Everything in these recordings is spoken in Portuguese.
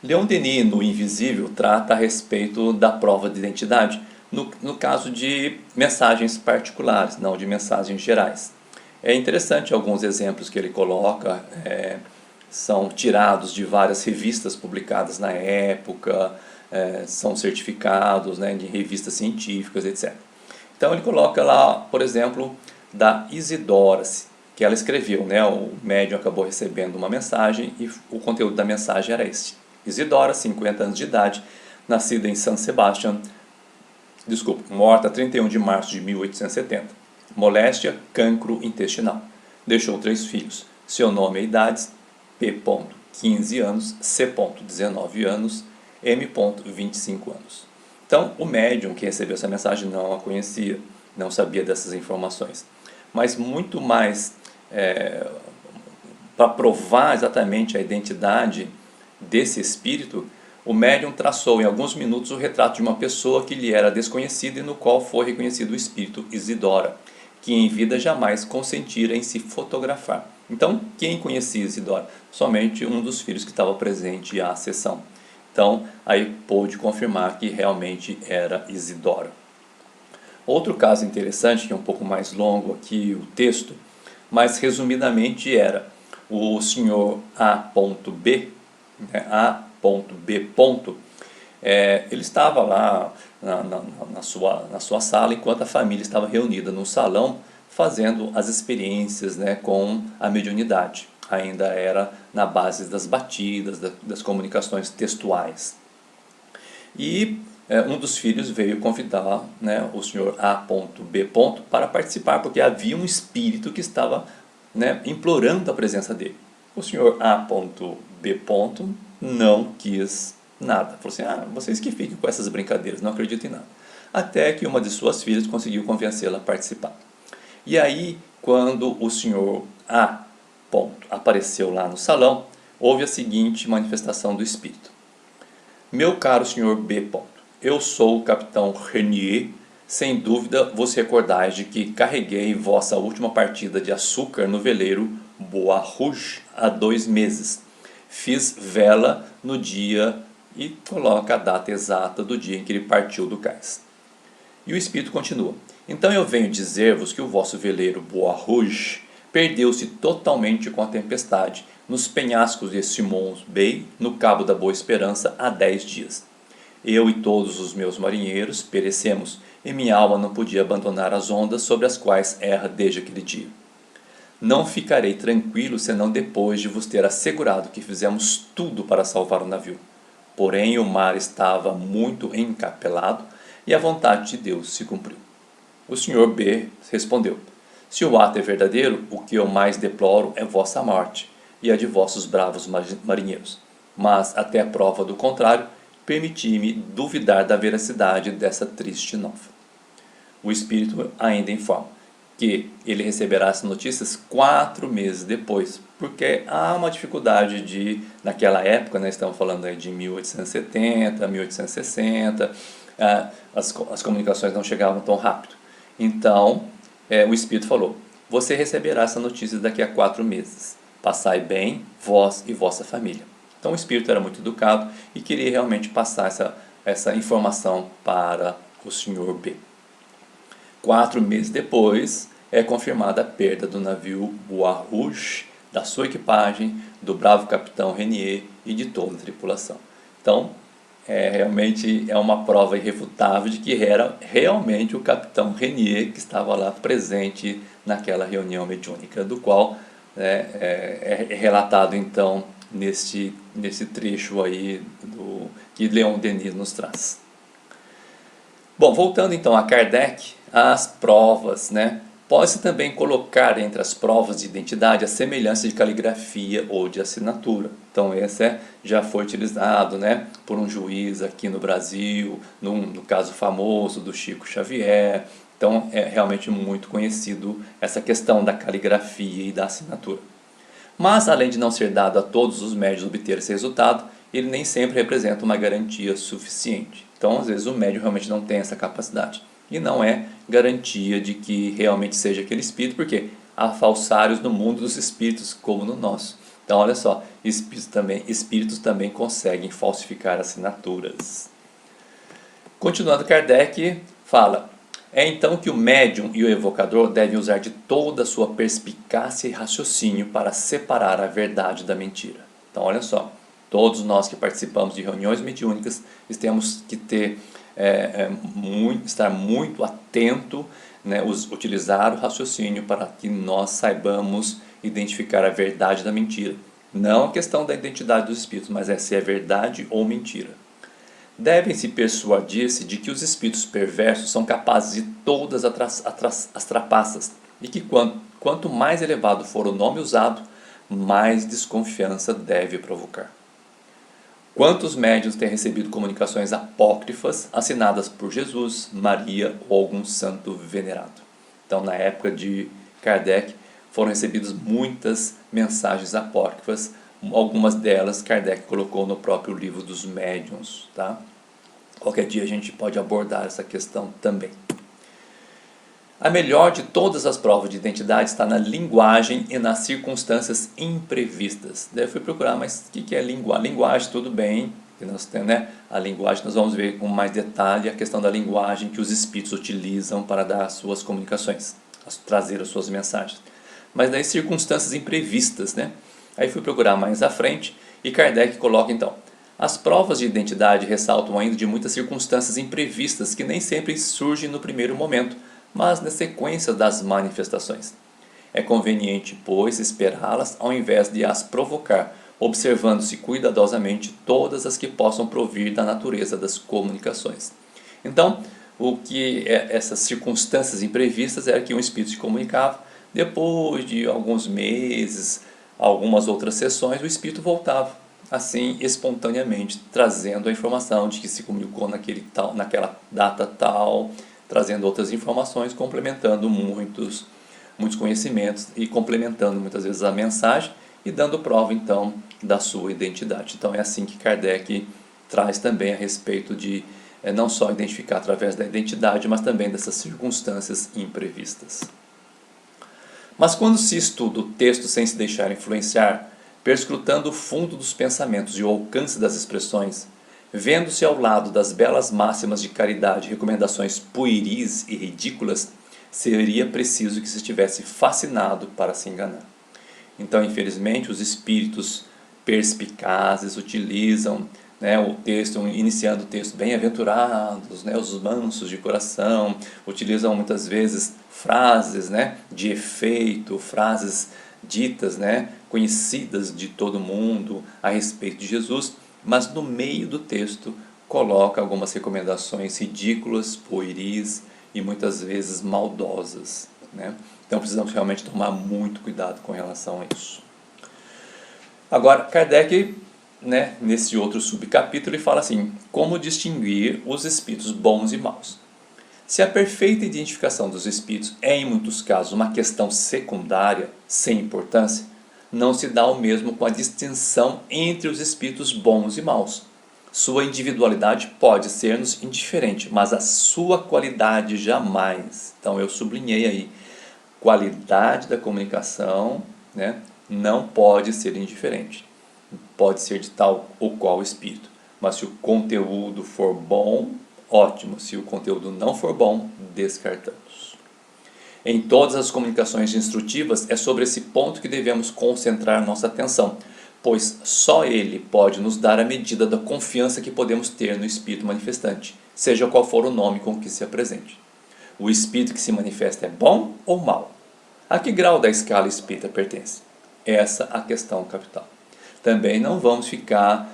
Leon Denis, no Invisível, trata a respeito da prova de identidade, no caso de mensagens particulares, não de mensagens gerais. É interessante alguns exemplos que ele coloca, são tirados de várias revistas publicadas na época, são certificados, né, de revistas científicas, etc. Então ele coloca lá, por exemplo, da Isidora, que ela escreveu, né, o médium acabou recebendo uma mensagem e o conteúdo da mensagem era este. Isidora, 50 anos de idade, nascida em San Sebastián, morta 31 de março de 1870. Moléstia, cancro intestinal. Deixou 3 filhos. Seu nome e idades: P. 15 anos, C. 19 anos, M. 25 anos. Então, o médium que recebeu essa mensagem não a conhecia, não sabia dessas informações. Mas muito mais para provar exatamente a identidade desse espírito, o médium traçou em alguns minutos o retrato de uma pessoa que lhe era desconhecida e no qual foi reconhecido o espírito Isidora, que em vida jamais consentira em se fotografar. Então, quem conhecia Isidora? Somente um dos filhos que estava presente à sessão. Então, aí pôde confirmar que realmente era Isidora. Outro caso interessante, que é um pouco mais longo aqui o texto, mas resumidamente era o senhor A.B, né, A.B. Ele estava lá na sua sala enquanto a família estava reunida no salão fazendo as experiências, né, com a mediunidade. Ainda era na base das batidas, das comunicações textuais. E um dos filhos veio convidar, né, o senhor A.B. para participar, porque havia um espírito que estava, né, implorando a presença dele. O senhor A.B. não quis nada. Falou assim, vocês que fiquem com essas brincadeiras, não acreditam em nada. Até que uma de suas filhas conseguiu convencê-la a participar. E aí, quando o senhor A. apareceu lá no salão, houve a seguinte manifestação do espírito. Meu caro senhor B. Eu sou o capitão Renier. Sem dúvida vos recordais de que carreguei vossa última partida de açúcar no veleiro Bois Rouge há 2 meses. Fiz vela no dia e coloca a data exata do dia em que ele partiu do cais. E o espírito continua. Então eu venho dizer-vos que o vosso veleiro Bois Rouge perdeu-se totalmente com a tempestade nos penhascos de Simons Bay, no Cabo da Boa Esperança, há 10 dias. Eu e todos os meus marinheiros perecemos, e minha alma não podia abandonar as ondas sobre as quais erra desde aquele dia. Não ficarei tranquilo senão depois de vos ter assegurado que fizemos tudo para salvar o navio. Porém o mar estava muito encapelado e a vontade de Deus se cumpriu. O senhor B. respondeu, se o ato é verdadeiro, o que eu mais deploro é vossa morte e a de vossos bravos marinheiros. Mas, até a prova do contrário, permiti-me duvidar da veracidade dessa triste nova. O espírito ainda informa que ele receberá essas notícias 4 meses depois, porque há uma dificuldade de, naquela época, né, estamos falando aí de 1870, 1860, as comunicações não chegavam tão rápido. Então, o espírito falou, você receberá essa notícia daqui a 4 meses. Passai bem, vós e vossa família. Então o espírito era muito educado e queria realmente passar essa informação para o senhor B. 4 meses depois é confirmada a perda do navio Bois Rouge, da sua equipagem, do bravo capitão Renier e de toda a tripulação. Então, realmente é uma prova irrefutável de que era realmente o capitão Renier que estava lá presente naquela reunião mediúnica, do qual é relatado então nesse trecho aí que Leon Denis nos traz. Bom, voltando então a Kardec, as provas, né? Pode-se também colocar entre as provas de identidade a semelhança de caligrafia ou de assinatura. Então esse já foi utilizado, né, por um juiz aqui no Brasil, no caso famoso do Chico Xavier. Então é realmente muito conhecido essa questão da caligrafia e da assinatura. Mas além de não ser dado a todos os médios obter esse resultado, ele nem sempre representa uma garantia suficiente. Então às vezes o médium realmente não tem essa capacidade. E não é garantia de que realmente seja aquele espírito, porque há falsários no mundo dos espíritos como no nosso. Então, olha só, espíritos também conseguem falsificar assinaturas. Continuando, Kardec fala: é então que o médium e o evocador devem usar de toda a sua perspicácia e raciocínio para separar a verdade da mentira. Então, olha só, todos nós que participamos de reuniões mediúnicas temos que estar muito atento, né, utilizar o raciocínio para que nós saibamos identificar a verdade da mentira. Não a questão da identidade dos espíritos, mas se é verdade ou mentira. Devem-se persuadir-se de que os espíritos perversos são capazes de todas as trapaças e que quanto mais elevado for o nome usado, mais desconfiança deve provocar. Quantos médiuns têm recebido comunicações apócrifas assinadas por Jesus, Maria ou algum santo venerado? Então, na época de Kardec, foram recebidas muitas mensagens apócrifas. Algumas delas Kardec colocou no próprio livro dos médiuns. Tá? Qualquer dia a gente pode abordar essa questão também. A melhor de todas as provas de identidade está na linguagem e nas circunstâncias imprevistas. Daí eu fui procurar, mas o que é linguagem? Linguagem, tudo bem, que nós temos, né? A linguagem, nós vamos ver com mais detalhe a questão da linguagem que os espíritos utilizam para dar as suas comunicações, trazer as suas mensagens. Mas daí circunstâncias imprevistas, né? Aí fui procurar mais à frente e Kardec coloca então: as provas de identidade ressaltam ainda de muitas circunstâncias imprevistas que nem sempre surgem no primeiro momento, mas na sequência das manifestações. É conveniente, pois, esperá-las ao invés de as provocar, observando-se cuidadosamente todas as que possam provir da natureza das comunicações. Então, o que essas circunstâncias imprevistas era que um espírito se comunicava, depois de alguns meses, algumas outras sessões, o espírito voltava, assim, espontaneamente, trazendo a informação de que se comunicou naquela data tal, trazendo outras informações, complementando muitos conhecimentos e complementando muitas vezes a mensagem e dando prova então da sua identidade. Então é assim que Kardec traz também a respeito de não só identificar através da identidade, mas também dessas circunstâncias imprevistas. Mas quando se estuda o texto sem se deixar influenciar, perscrutando o fundo dos pensamentos e o alcance das expressões, vendo-se ao lado das belas máximas de caridade recomendações pueris e ridículas, seria preciso que se estivesse fascinado para se enganar. Então, infelizmente, os espíritos perspicazes utilizam, né, o texto, iniciando o texto, bem-aventurados, né, os mansos de coração, utilizam muitas vezes frases, né, de efeito, frases ditas, né, conhecidas de todo mundo a respeito de Jesus, mas no meio do texto coloca algumas recomendações ridículas, pueris e muitas vezes maldosas, né? Então precisamos realmente tomar muito cuidado com relação a isso. Agora, Kardec, né, nesse outro subcapítulo, ele fala assim: como distinguir os espíritos bons e maus. Se a perfeita identificação dos espíritos é, em muitos casos, uma questão secundária, sem importância, não se dá o mesmo com a distinção entre os espíritos bons e maus. Sua individualidade pode ser-nos indiferente, mas a sua qualidade jamais. Então eu sublinhei aí, qualidade da comunicação, né, não pode ser indiferente. Pode ser de tal ou qual espírito, mas se o conteúdo for bom, ótimo. Se o conteúdo não for bom, descartamos. Em todas as comunicações instrutivas, é sobre esse ponto que devemos concentrar nossa atenção, pois só ele pode nos dar a medida da confiança que podemos ter no espírito manifestante, seja qual for o nome com que se apresente. O espírito que se manifesta é bom ou mau? A que grau da escala espírita pertence? Essa é a questão capital. Também não vamos ficar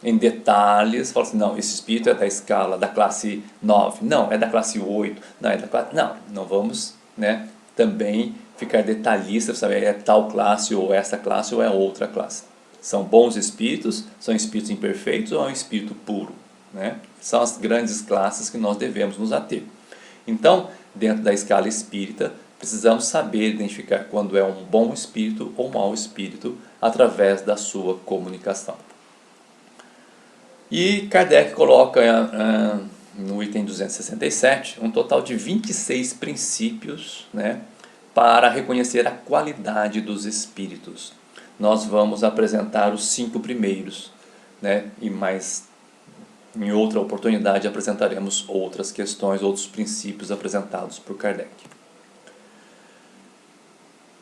em detalhes, falar assim, não, esse espírito é da escala da classe 9, não, é da classe 8, não, é da classe... Não vamos, né, também ficar detalhistas, saber é tal classe, ou essa classe, ou é outra classe. São bons espíritos, são espíritos imperfeitos ou é um espírito puro, né? São as grandes classes que nós devemos nos ater. Então, dentro da escala espírita, precisamos saber identificar quando é um bom espírito ou um mau espírito através da sua comunicação. E Kardec coloca no item 267 um total de 26 princípios, né, para reconhecer a qualidade dos espíritos. nós vamos apresentar os 5 primeiros, né? E mais em outra oportunidade apresentaremos outras questões, outros princípios apresentados por Kardec.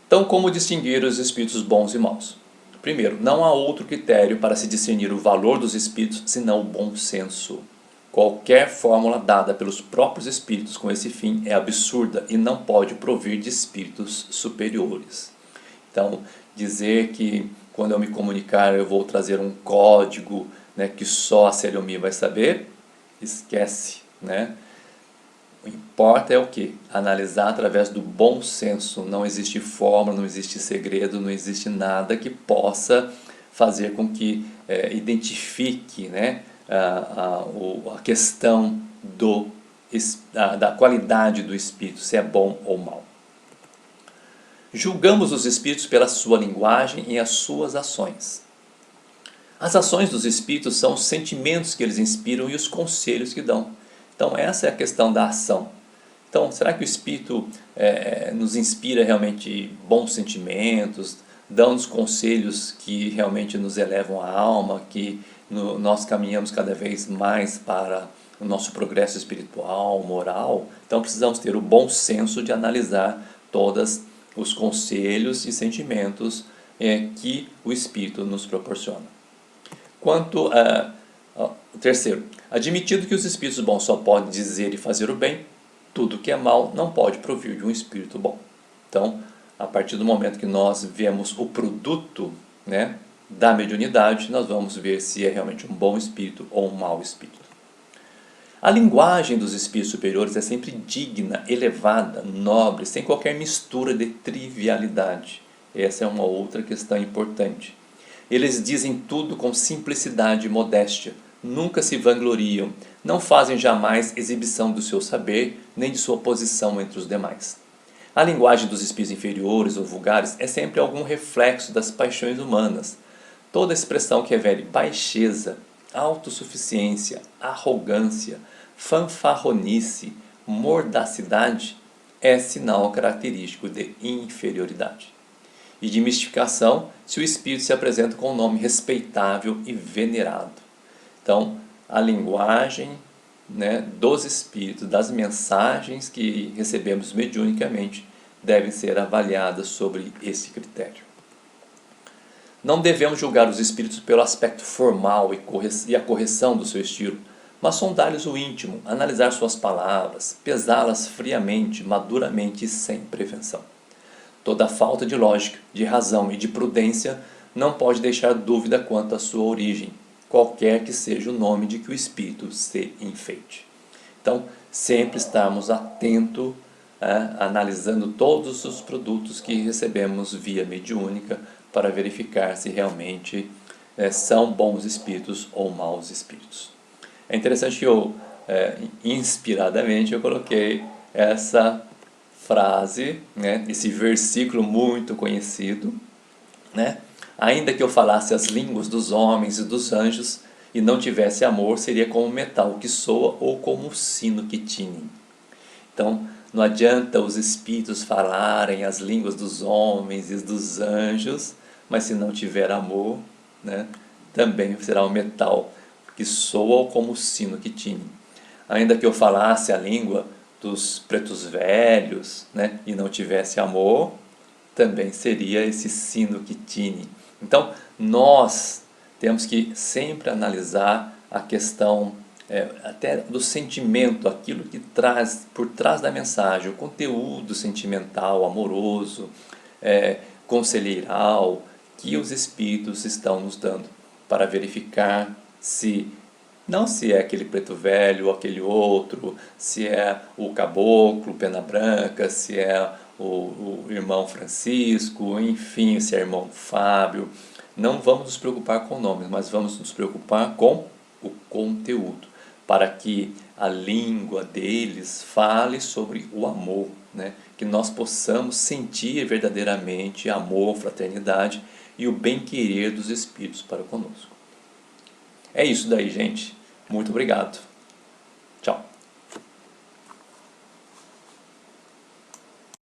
Então, como distinguir os espíritos bons e maus? Primeiro, não há outro critério para se discernir o valor dos espíritos senão o bom senso. Qualquer fórmula dada pelos próprios espíritos com esse fim é absurda e não pode provir de espíritos superiores. Então, dizer que quando eu me comunicar eu vou trazer um código, né, que só a Seliomi vai saber, esquece, né? O que importa é o quê? Analisar através do bom senso. Não existe fórmula, não existe segredo, não existe nada que possa fazer com que identifique, né, a questão da qualidade do espírito, se é bom ou mal. Julgamos os espíritos pela sua linguagem e as suas ações. As ações dos espíritos são os sentimentos que eles inspiram e os conselhos que dão. Então essa é a questão da ação. Então, será que o espírito nos inspira realmente bons sentimentos, dão-nos conselhos que realmente nos elevam a alma, que nós caminhamos cada vez mais para o nosso progresso espiritual, moral? Então precisamos ter o bom senso de analisar todos os conselhos e sentimentos que o espírito nos proporciona. Quanto ao terceiro, admitido que os espíritos bons só podem dizer e fazer o bem, tudo que é mal não pode provir de um espírito bom. Então, a partir do momento que nós vemos o produto, né, da mediunidade, nós vamos ver se é realmente um bom espírito ou um mau espírito. A linguagem dos espíritos superiores é sempre digna, elevada, nobre, sem qualquer mistura de trivialidade. Essa é uma outra questão importante. Eles dizem tudo com simplicidade e modéstia, nunca se vangloriam, não fazem jamais exibição do seu saber, nem de sua posição entre os demais. A linguagem dos espíritos inferiores ou vulgares é sempre algum reflexo das paixões humanas. Toda expressão que revele baixeza, autossuficiência, arrogância, fanfarronice, mordacidade é sinal característico de inferioridade. E de mistificação, se o espírito se apresenta com um nome respeitável e venerado. Então, a linguagem, né, dos espíritos, das mensagens que recebemos mediunicamente, devem ser avaliadas sobre esse critério. Não devemos julgar os espíritos pelo aspecto formal e a correção do seu estilo, mas sondar-lhes o íntimo, analisar suas palavras, pesá-las friamente, maduramente e sem prevenção. Toda falta de lógica, de razão e de prudência não pode deixar dúvida quanto à sua origem, qualquer que seja o nome de que o espírito se enfeite. Então, sempre estarmos atentos, analisando todos os produtos que recebemos via mediúnica para verificar se realmente são bons espíritos ou maus espíritos. É interessante que eu, inspiradamente, eu coloquei essa frase, né, esse versículo muito conhecido, né? Ainda que eu falasse as línguas dos homens e dos anjos e não tivesse amor, seria como metal que soa ou como um sino que tine. Então, não adianta os espíritos falarem as línguas dos homens e dos anjos, mas se não tiver amor, né, também será um metal que soa ou como um sino que tine. Ainda que eu falasse a língua dos pretos velhos, né, e não tivesse amor, também seria esse sino que tine. Então, nós temos que sempre analisar a questão até do sentimento, aquilo que traz por trás da mensagem, o conteúdo sentimental, amoroso, conselheiral, que os espíritos estão nos dando, para verificar se é aquele preto velho ou aquele outro, se é o caboclo, pena branca, se é o irmão Francisco, enfim, se é irmão Fábio. Não vamos nos preocupar com nomes, mas vamos nos preocupar com o conteúdo, para que a língua deles fale sobre o amor, né? Que nós possamos sentir verdadeiramente amor, fraternidade e o bem-querer dos espíritos para conosco. É isso daí, gente. Muito obrigado.